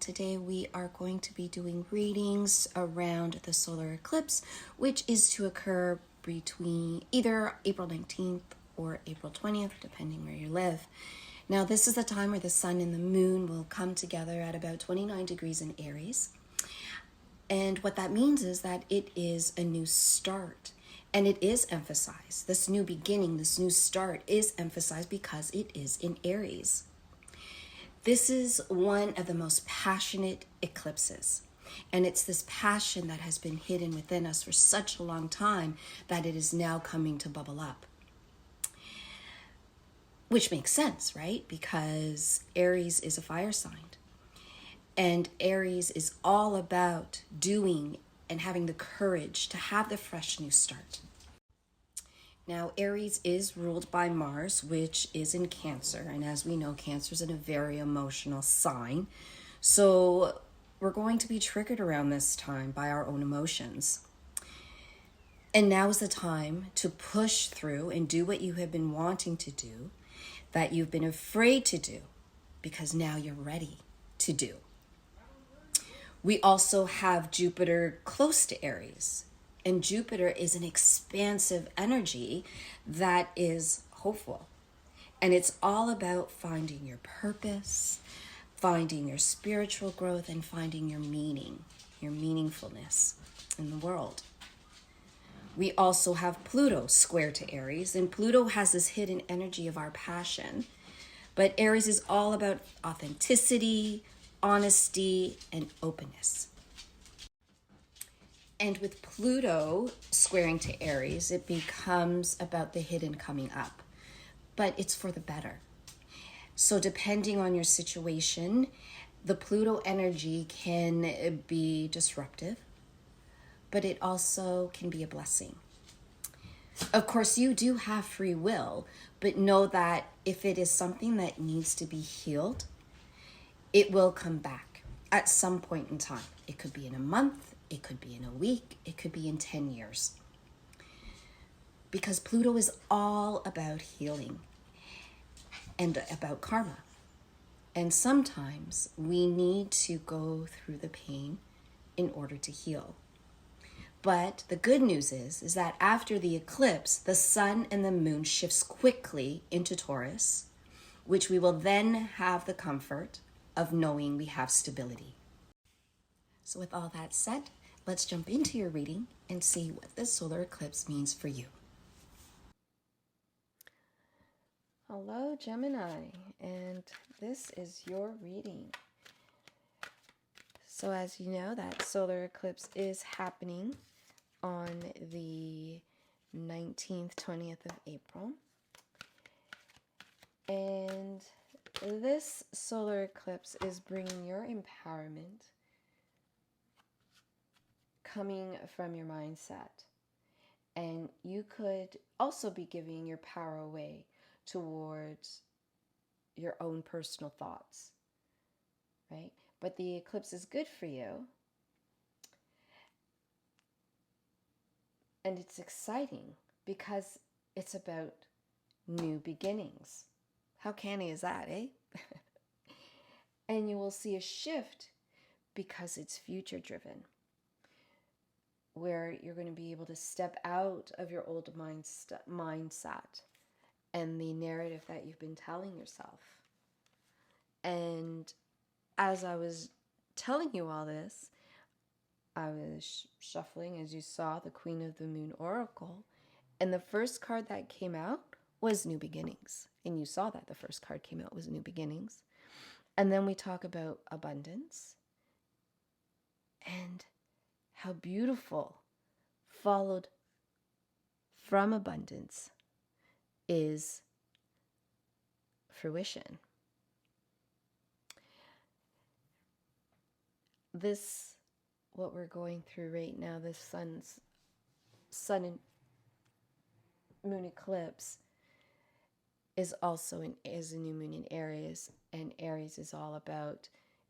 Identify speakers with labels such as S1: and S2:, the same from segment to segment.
S1: today we are going to be doing readings around the solar eclipse, which is to occur between either April 19th or April 20th, depending where you live. Now, this is the time where the sun and the moon will come together at about 29 degrees in Aries. And what that means is that it is a new start. And it is emphasized. This new beginning, this new start is emphasized because it is in Aries. This is one of the most passionate eclipses. And it's this passion that has been hidden within us for such a long time that it is now coming to bubble up. Which makes sense, right? Because Aries is a fire sign. And Aries is all about doing and having the courage to have the fresh new start. Now, Aries is ruled by Mars, which is in Cancer. And as we know, Cancer is in a very emotional sign. So we're going to be triggered around this time by our own emotions. And now is the time to push through and do what you have been wanting to do, that you've been afraid to do, because now you're ready to do. We also have Jupiter close to Aries, and Jupiter is an expansive energy that is hopeful. And it's all about finding your purpose, finding your spiritual growth, and finding your meaning, your meaningfulness in the world. We also have Pluto square to Aries, and Pluto has this hidden energy of our passion. But Aries is all about authenticity, honesty, and openness. And with Pluto squaring to Aries, it becomes about the hidden coming up, but it's for the better. So depending on your situation, the Pluto energy can be disruptive, but it also can be a blessing. Of course, you do have free will, but know that if it is something that needs to be healed, it will come back at some point in time. It could be in a month, it could be in a week, it could be in 10 years. Because Pluto is all about healing and about karma. And sometimes we need to go through the pain in order to heal. But the good news is that after the eclipse, the sun and the moon shifts quickly into Taurus, which we will then have the comfort of knowing we have stability. So with all that said, let's jump into your reading and see what this solar eclipse means for you. Hello, Gemini, and this is your reading. So as you know, that solar eclipse is happening on the 19th, 20th of April. And this solar eclipse is bringing your empowerment coming from your mindset. And you could also be giving your power away towards your own personal thoughts, right? But the eclipse is good for you. And it's exciting because it's about new beginnings. How canny is that, eh? And you will see a shift because it's future driven, where you're going to be able to step out of your old mindset and the narrative that you've been telling yourself. And as I was telling you all this, I was shuffling, as you saw, the Queen of the Moon Oracle, and the first card that came out was New Beginnings. And you saw that the first card came out was New Beginnings. And then we talk about abundance and how beautiful followed from abundance is fruition. This, what we're going through right now, this sun and moon eclipse, is also is a new moon in Aries, and Aries is all about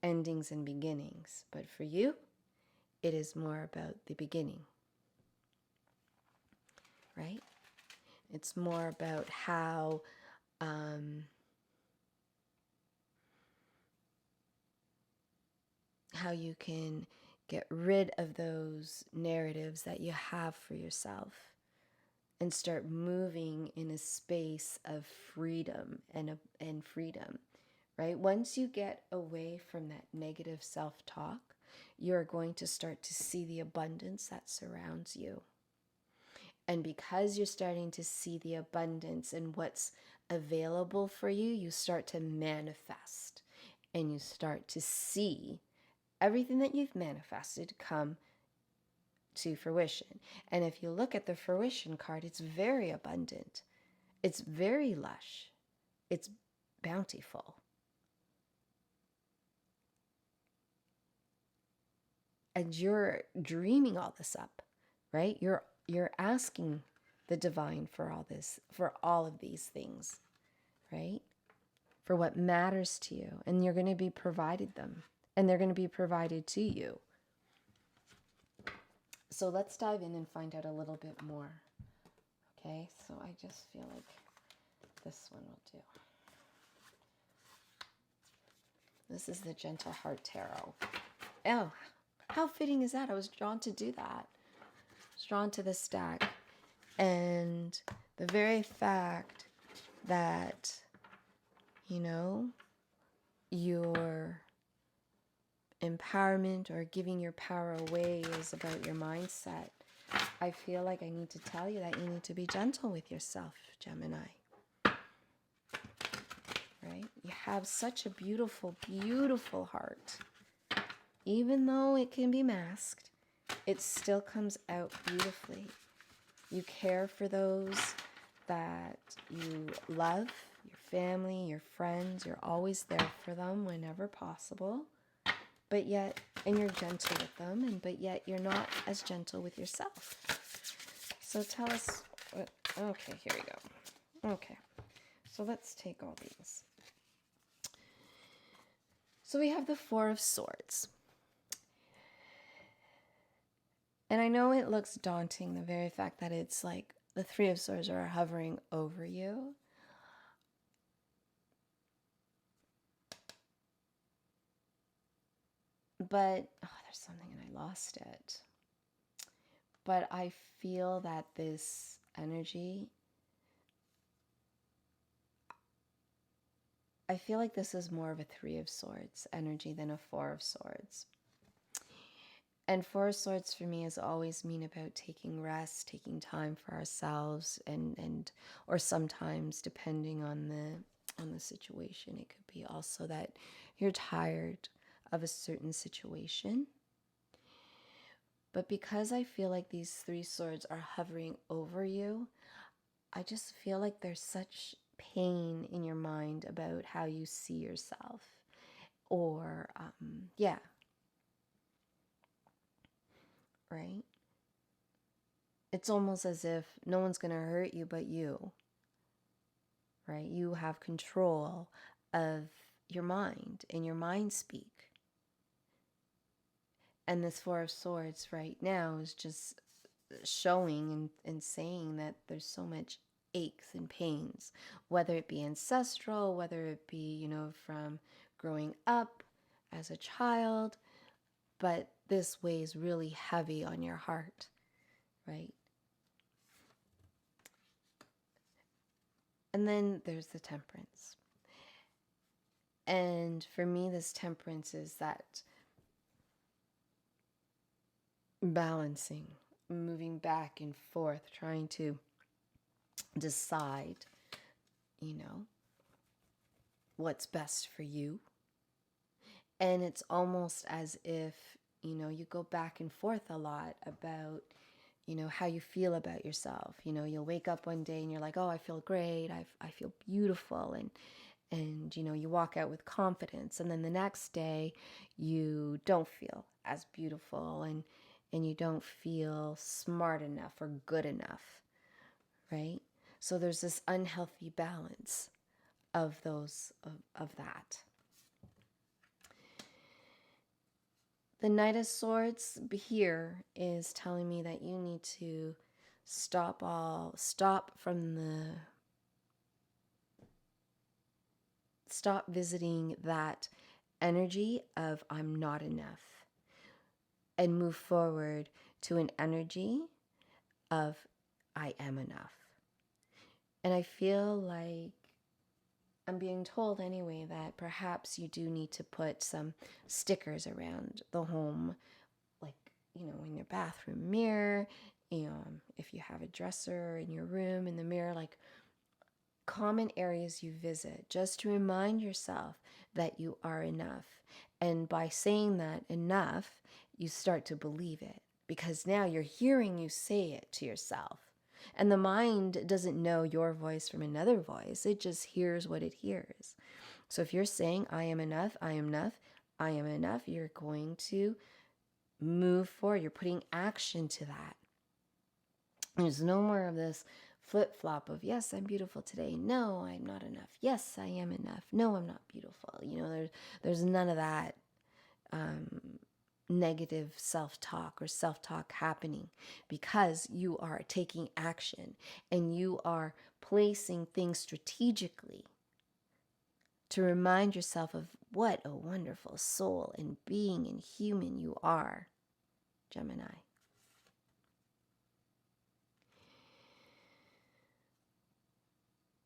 S1: endings and beginnings. But for you, it is more about the beginning, right? It's more about how how you can get rid of those narratives that you have for yourself and start moving in a space of freedom and freedom, right? Once you get away from that negative self-talk, you're going to start to see the abundance that surrounds you. And because you're starting to see the abundance and what's available for you, you start to manifest and you start to see everything that you've manifested come to fruition. And if you look at the fruition card, it's very abundant. It's very lush. It's bountiful. And you're dreaming all this up, right? You're asking the divine for all this, for all of these things, right? For what matters to you. And you're going to be provided them. And they're going to be provided to you. So let's dive in and find out a little bit more. Okay, so I just feel like this one will do. This is the Gentle Heart Tarot. Oh, how fitting is that? I was drawn to do that. I was drawn to this deck. And the very fact that, you know, your empowerment or giving your power away is about your mindset. I feel like I need to tell you that you need to be gentle with yourself, Gemini. Right? You have such a beautiful, beautiful heart. Even though it can be masked, it still comes out beautifully. You care for those that you love, your family, your friends. You're always there for them whenever possible. But yet, and you're gentle with them, but yet you're not as gentle with yourself. So tell us, okay, here we go. Okay, so let's take all these. So we have the Four of Swords. And I know it looks daunting, the very fact that it's like the Three of Swords are hovering over you. But, there's something and I lost it. But I feel that this energy, I feel like this is more of a Three of Swords energy than a Four of Swords. And Four of Swords for me has always mean about taking rest, taking time for ourselves, and or sometimes depending on the situation, it could be also that you're tired of a certain situation. But because I feel like these three swords are hovering over you, I just feel like there's such pain in your mind about how you see yourself. Or, yeah. Right? It's almost as if no one's going to hurt you but you. Right? You have control of your mind and your mind speak. And this Four of Swords right now is just showing and saying that there's so much aches and pains, whether it be ancestral, whether it be, you know, from growing up as a child, but this weighs really heavy on your heart, right? And then there's the Temperance. And for me, this Temperance is that balancing, moving back and forth, trying to decide, you know, what's best for you. And it's almost as if, you know, you go back and forth a lot about, you know, how you feel about yourself. You know, you'll wake up one day and you're like, oh, I feel great. I feel beautiful. And, you know, you walk out with confidence. And then the next day you don't feel as beautiful and you don't feel smart enough or good enough, right? So there's this unhealthy balance of those, of that. The Knight of Swords here is telling me that you need to stop visiting that energy of I'm not enough. and move forward to an energy of I am enough. And I feel like I'm being told anyway that perhaps you do need to put some stickers around the home, like, in your bathroom mirror, if you have a dresser in your room, in the mirror, like common areas you visit, just to remind yourself that you are enough. And by saying that enough, you start to believe it, because now you're hearing you say it to yourself. And the mind doesn't know your voice from another voice. It just hears what it hears. So if you're saying, I am enough, I am enough, I am enough, you're going to move forward. You're putting action to that. There's no more of this flip-flop of, yes, I'm beautiful today. No, I'm not enough. Yes, I am enough. No, I'm not beautiful. There's none of that negative self-talk or self-talk happening, because you are taking action and you are placing things strategically to remind yourself of what a wonderful soul and being and human you are, Gemini.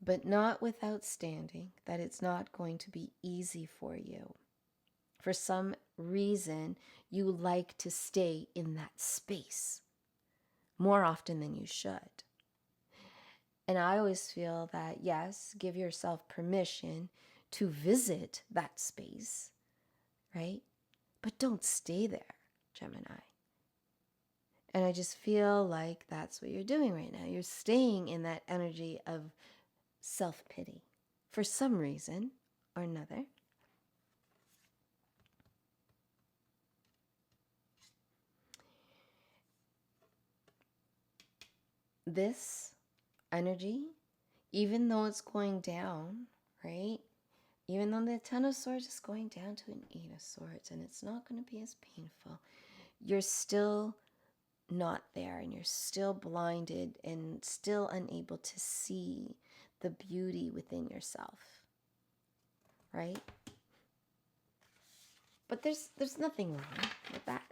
S1: But not withstanding that it's not going to be easy for you. For some reason, you like to stay in that space more often than you should. And I always feel that, yes, give yourself permission to visit that space, right? But don't stay there, Gemini. And I just feel like that's what you're doing right now. You're staying in that energy of self-pity for some reason or another. This energy, even though it's going down, right? Even though the Ten of Swords is going down to an Eight of Swords, and it's not going to be as painful, you're still not there, and you're still blinded and still unable to see the beauty within yourself, right? But there's nothing wrong with that.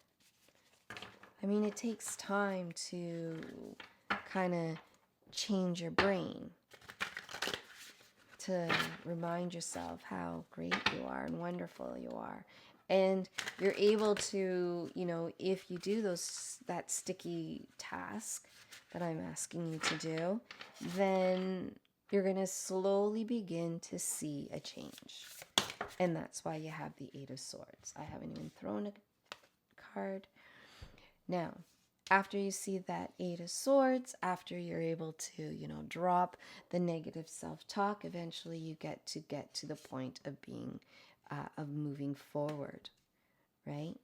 S1: I mean, it takes time to kind of change your brain, to remind yourself how great you are and wonderful you are. And you're able to, if you do that sticky task that I'm asking you to do, then you're going to slowly begin to see a change. And that's why you have the Eight of Swords. I haven't even thrown a card. Now, after you see that Eight of Swords, after you're able to, drop the negative self-talk, eventually you get to the point of being, of moving forward, right?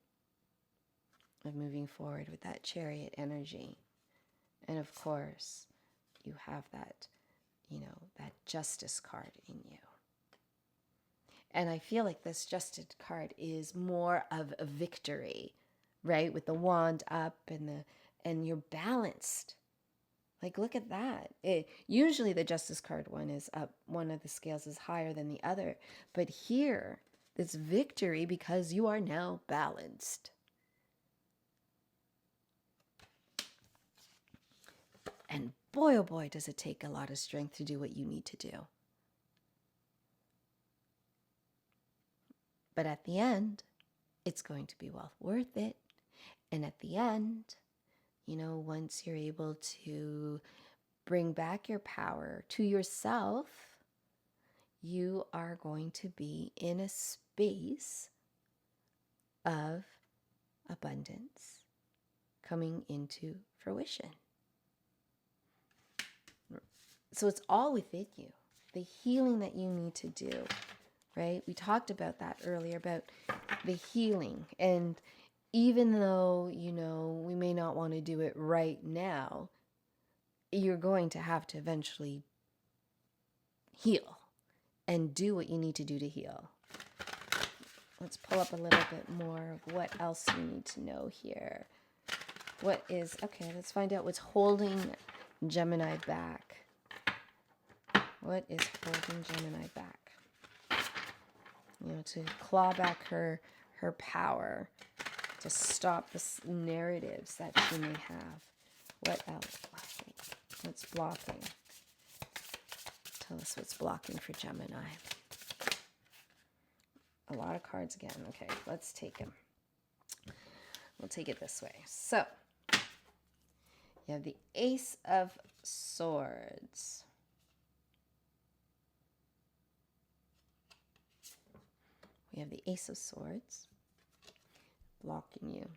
S1: Of moving forward with that Chariot energy. And of course, you have that, that Justice card in you. And I feel like this Justice card is more of a victory, right? With the wand up and you're balanced. Like, look at that. Usually the Justice card one is up. One of the scales is higher than the other. But here, it's victory because you are now balanced. And boy, oh boy, does it take a lot of strength to do what you need to do. But at the end, it's going to be well worth it. And at the end, once you're able to bring back your power to yourself, you are going to be in a space of abundance coming into fruition. So it's all within you, the healing that you need to do, right? We talked about that earlier, about the healing. And even though, we may not want to do it right now, you're going to have to eventually heal and do what you need to do to heal. Let's pull up a little bit more of what else you need to know here. Okay, let's find out what's holding Gemini back. What is holding Gemini back? To claw back her power.
S2: to stop the narratives that she may have. What else? What's blocking? Tell us what's blocking for Gemini. A lot of cards again. Okay, let's take them. We'll take it this way. So, you have the Ace of Swords. We have the Ace of Swords blocking you.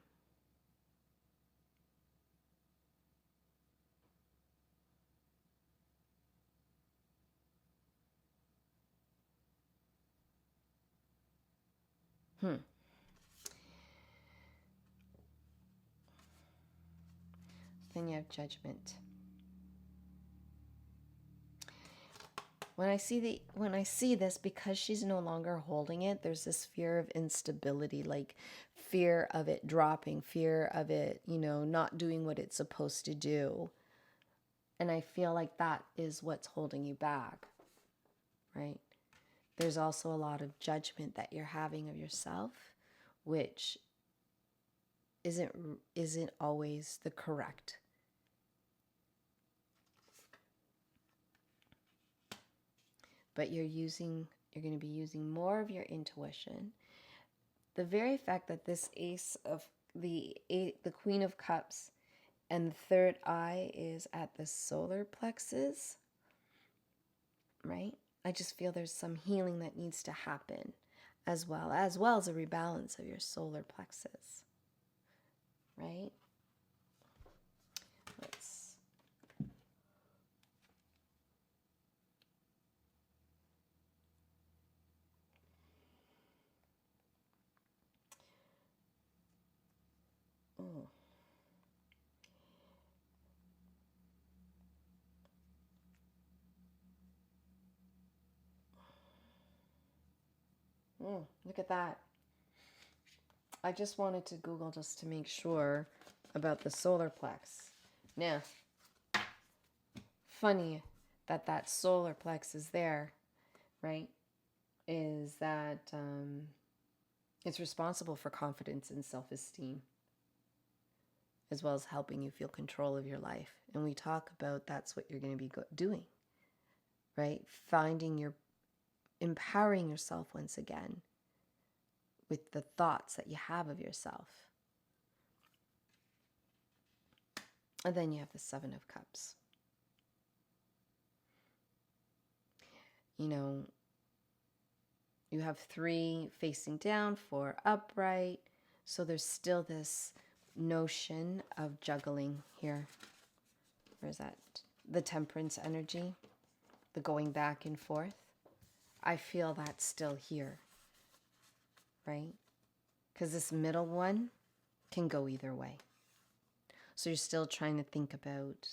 S2: Then you have Judgment. When I see this, because she's no longer holding it, there's this fear of instability, like fear of it dropping, fear of it, not doing what it's supposed to do. And I feel like that is what's holding you back, right? There's also a lot of judgment that you're having of yourself, which isn't always the correct. But you're going to be using more of your intuition. The very fact that this Ace of the Queen of Cups and the third eye is at the solar plexus, right? I just feel there's some healing that needs to happen as well as a rebalance of your solar plexus, right? Look at that. I just wanted to Google just to make sure about the solar plex. Now, funny that solar plex is there, right? Is that it's responsible for confidence and self-esteem, as well as helping you feel control of your life. And we talk about that's what you're going to be doing, right? Empowering yourself once again with the thoughts that you have of yourself. And then you have the Seven of Cups. You have 3 facing down, 4 upright. So there's still this notion of juggling here. Where's that? The Temperance energy, the going back and forth. I feel that's still here, right? Because this middle one can go either way. So you're still trying to think about,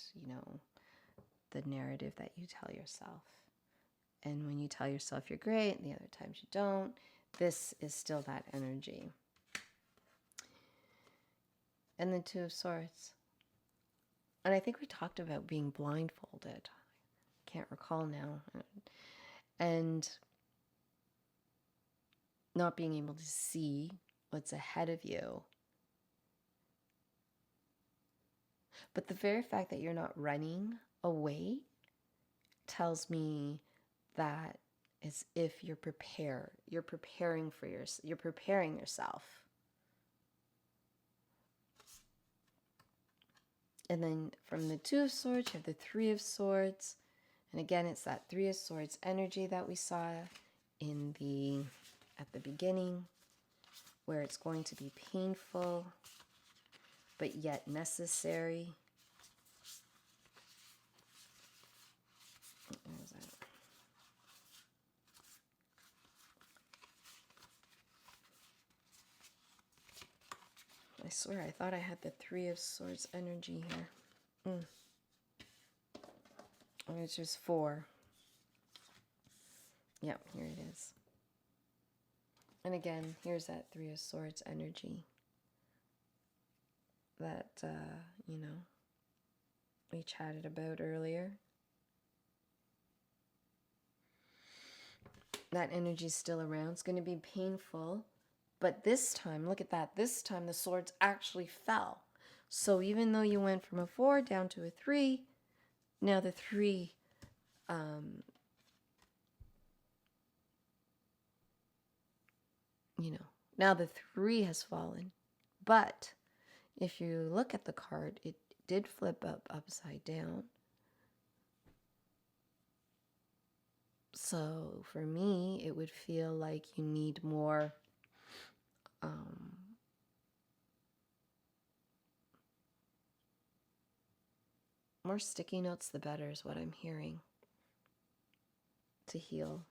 S2: the narrative that you tell yourself. And when you tell yourself you're great, the other times you don't, this is still that energy. And the Two of Swords. And I think we talked about being blindfolded. I can't recall now. And not being able to see what's ahead of you. But the very fact that you're not running away tells me that as if you're prepared. You're preparing you're preparing yourself. And then from the Two of Swords, you have the Three of Swords. And again, it's that Three of Swords energy that we saw at the beginning, where it's going to be painful, but yet necessary. Where's that? I swear, I thought I had the Three of Swords energy here. It's just 4. Yep, here it is. And again, here's that Three of Swords energy that, we chatted about earlier. That energy is still around. It's going to be painful, But this time, look at that. This time the swords actually fell. So even though you went from a 4 down to a 3, now the 3, now the 3 has fallen. But if you look at the card, it did flip upside down. So for me, it would feel like you need more more sticky notes, the better is what I'm hearing to heal.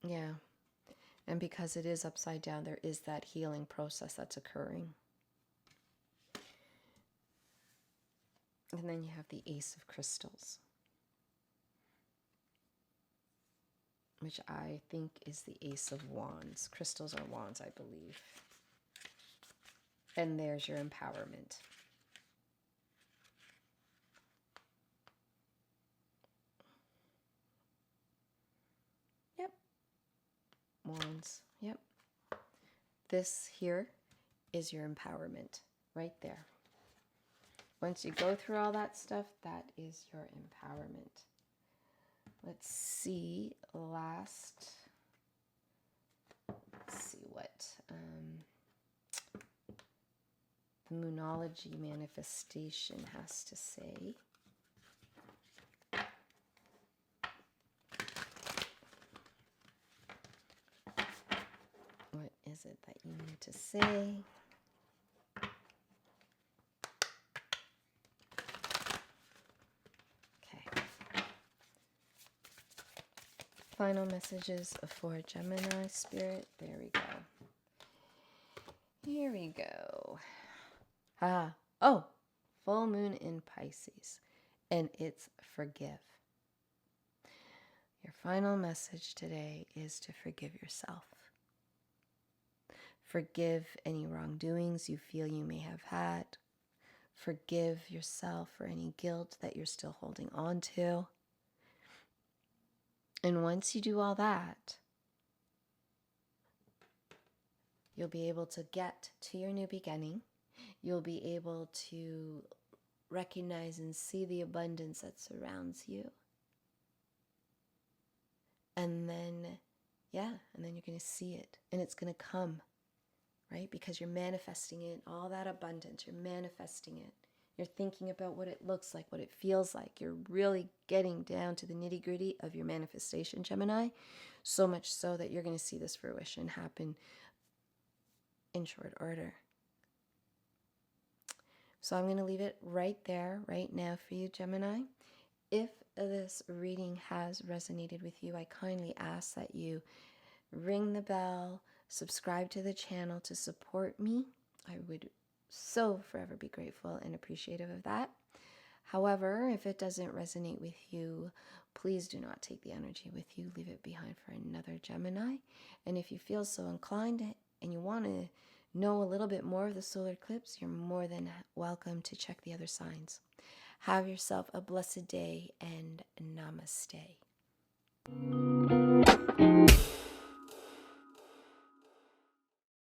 S2: Yeah. And because it is upside down, there is that healing process that's occurring. And then you have the Ace of Crystals, which I think is the Ace of Wands. Crystals are wands, I believe. And there's your empowerment. Yep. Wands. Yep. This here is your empowerment right there. Once you go through all that stuff, that is your empowerment. Let's see what the Moonology manifestation has to say. What is it that you need to say? Okay. Final messages for Gemini spirit. There we go. Here we go. Oh, full moon in Pisces, and it's forgive. Your final message today is to forgive yourself. Forgive any wrongdoings you feel you may have had. Forgive yourself for any guilt that you're still holding on to. And once you do all that, you'll be able to get to your new beginning. You'll be able to recognize and see the abundance that surrounds you. And then, you're going to see it. And it's going to come, right? Because you're manifesting it, all that abundance. You're manifesting it. You're thinking about what it looks like, what it feels like. You're really getting down to the nitty-gritty of your manifestation, Gemini. So much so that you're going to see this fruition happen in short order. So I'm going to leave it right there, right now for you, Gemini. If this reading has resonated with you, I kindly ask that you ring the bell, subscribe to the channel to support me. I would so forever be grateful and appreciative of that. However, if it doesn't resonate with you, please do not take the energy with you. Leave it behind for another Gemini. And if you feel so inclined and you want to know a little bit more of the solar eclipse, you're more than welcome to check the other signs. Have yourself a blessed day and namaste.